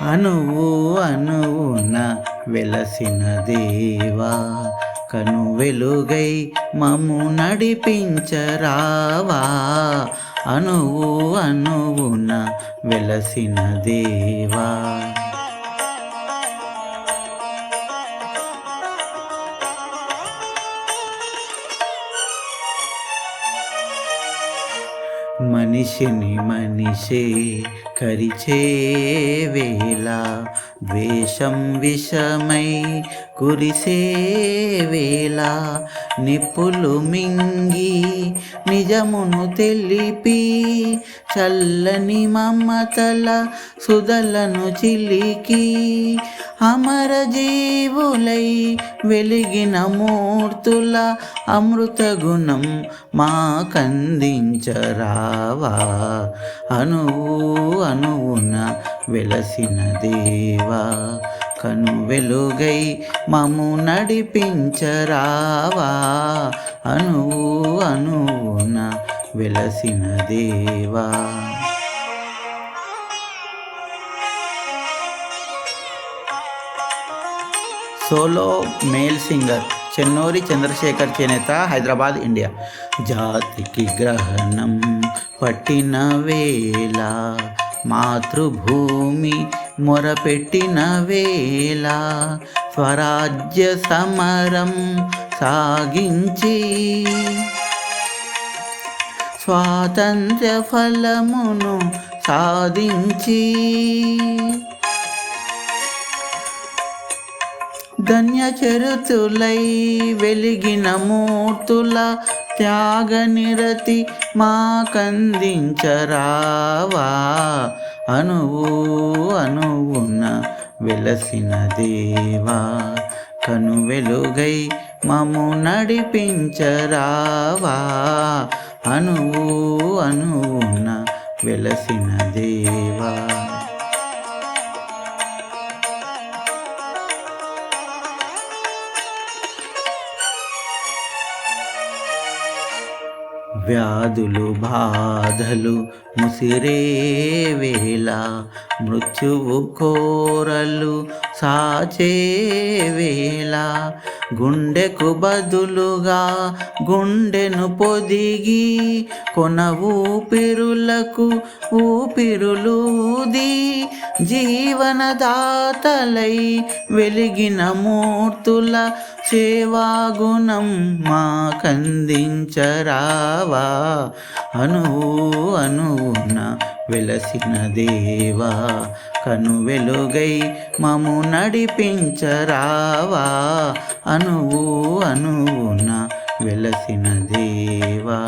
అణువు అణువున వెలసిన దేవా, కను వెలుగై మము నడిపించరావా. అణువు అణువున వెలసిన దేవా. మనిషిని మనిషే కరిచే వేళ, ద్వేషం విషమై కురిసే వేళ, నిప్పులు మింగి నిజమును తెలిపి, చల్లని మమతల సుధలను చిలికి, అమర జీవులై వెలిగిన మూర్తుల అమృత గుణం మాకందించరావా. అణువు అణువున వెలసిన దేవా, కను వెలుగై మము నడిపించరావా. అణువు అణువున వెలసిన దేవా. Solo male singer Chennuri Chandrashekar, చేనేత, హైదరాబాద్, ఇండియా. జాతికి గ్రహణం పట్టిన వేళ, మాతృభూమి మొరపెట్టిన వేళ, స్వరాజ్య సమరం సాగించి, స్వాతంత్ర్య ఫలమును సాధించి, ధన్యచరితులై వెలిగిన మూర్తుల త్యాగనిరతి మాకందించరావా. అణువు అణువున వెలసిన దేవా, కను వెలుగై మము నడిపించరావా. అణువు అణువున వెలసిన దేవా. వ్యాధులు బాధలు ముసిరే వేళ, మృత్యువు కోరలు సాచే వేళ, గుండెకు బదులుగా గుండెను పొదిగి, కొన ఊపిరులకు ఊపిరులూది, జీవనదాతలై వెలిగిన మూర్తుల సేవాగుణం మాకందించరావా. అణువు అణువున వెలసిన దేవా, కను వెలుగై మము నడిపించరావా. అణువు అణువున వెలసిన దేవా.